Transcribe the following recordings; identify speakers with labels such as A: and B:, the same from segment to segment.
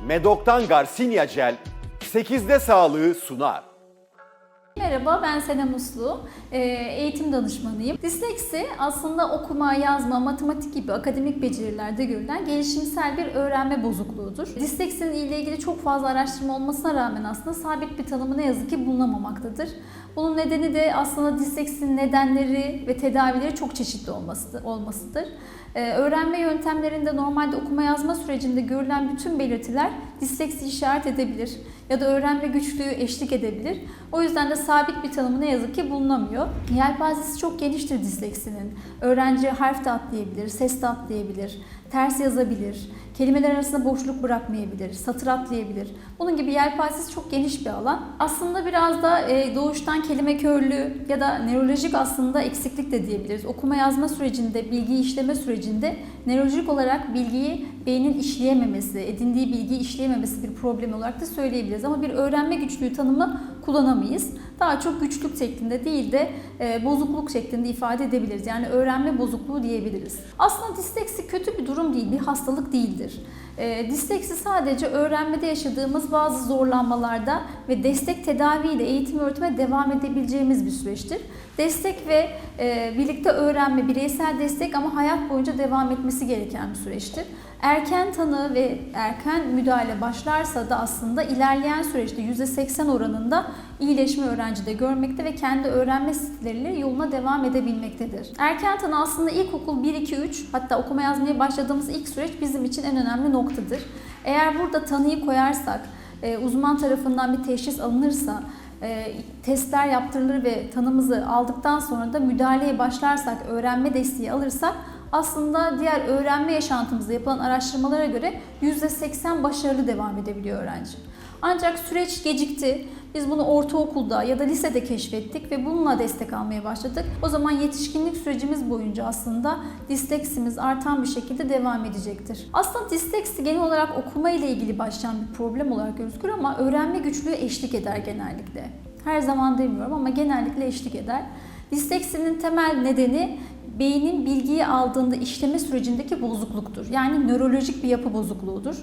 A: Medok'tan Garcinia Gel 8'de sağlığı sunar.
B: Merhaba, ben Senem Uslu, eğitim danışmanıyım. Disleksi aslında okuma, yazma, matematik gibi akademik becerilerde görülen gelişimsel bir öğrenme bozukluğudur. Disleksinin ile ilgili çok fazla araştırma olmasına rağmen aslında sabit bir tanımı ne yazık ki bulunamamaktadır. Bunun nedeni de aslında disleksinin nedenleri ve tedavileri çok çeşitli olmasıdır. Öğrenme yöntemlerinde normalde okuma yazma sürecinde görülen bütün belirtiler disleksi işaret edebilir ya da öğrenme güçlüğü eşlik edebilir. O yüzden de sabit bir tanımı ne yazık ki bulunamıyor. Yelpazesi çok geniştir disleksinin. Öğrenci harf de atlayabilir, ses de atlayabilir, ters yazabilir, kelimeler arasında boşluk bırakmayabilir, satır atlayabilir. Bunun gibi yelpazesi çok geniş bir alan. Aslında biraz da doğuştan kelime körlüğü ya da nörolojik aslında eksiklik de diyebiliriz. Okuma yazma sürecinde, bilgiyi işleme sürecinde nörolojik olarak bilgiyi beynin işleyememesi, edindiği bilgiyi işleyememesi bir problem olarak da söyleyebiliriz. Ama bir öğrenme güçlüğü tanımı kullanamayız. Daha çok güçlük şeklinde değil de bozukluk şeklinde ifade edebiliriz. Yani öğrenme bozukluğu diyebiliriz. Aslında disleksi kötü bir durum değil, bir hastalık değildir. Disleksi sadece öğrenmede yaşadığımız bazı zorlanmalarda ve destek tedaviyle eğitim öğretime devam edebileceğimiz bir süreçtir. Destek ve birlikte öğrenme, bireysel destek ama hayat boyunca devam etmesi gereken bir süreçtir. Erken tanı ve erken müdahale başlarsa da aslında ilerleyen süreçte %80 oranında iyileşme öğrencide görmekte ve kendi öğrenme stilleriyle yoluna devam edebilmektedir. Erken tanı aslında ilkokul 1-2-3 hatta okuma yazmaya başladığımız ilk süreç bizim için en önemli noktadır. Eğer burada tanıyı koyarsak, uzman tarafından bir teşhis alınırsa, testler yaptırılır ve tanımızı aldıktan sonra da müdahaleye başlarsak, öğrenme desteği alırsak aslında diğer öğrenme yaşantımızda yapılan araştırmalara göre %80 başarılı devam edebiliyor öğrenci. Ancak süreç gecikti. Biz bunu ortaokulda ya da lisede keşfettik ve bununla destek almaya başladık. O zaman yetişkinlik sürecimiz boyunca aslında disleksimiz artan bir şekilde devam edecektir. Aslında disleksi genel olarak okuma ile ilgili başlayan bir problem olarak gözükür ama öğrenme güçlüğü eşlik eder genellikle. Her zaman demiyorum ama genellikle eşlik eder. Disleksinin temel nedeni beynin bilgiyi aldığında işleme sürecindeki bozukluktur. Yani nörolojik bir yapı bozukluğudur.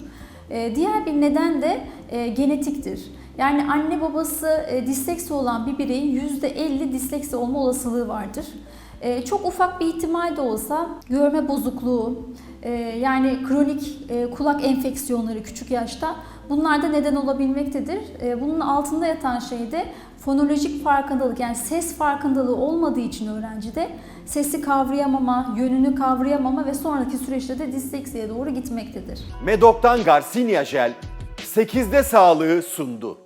B: Diğer bir neden de genetiktir. Yani anne babası disleksi olan bir bireyin %50 disleksi olma olasılığı vardır. Çok ufak bir ihtimal de olsa görme bozukluğu, yani kronik kulak enfeksiyonları küçük yaşta bunlar da neden olabilmektedir. Bunun altında yatan şey de fonolojik farkındalık, yani ses farkındalığı olmadığı için öğrencide sesi kavrayamama, yönünü kavrayamama ve sonraki süreçte de disleksiye doğru gitmektedir.
A: Medok'tan Garcinia Gel 8'de sağlığı sundu.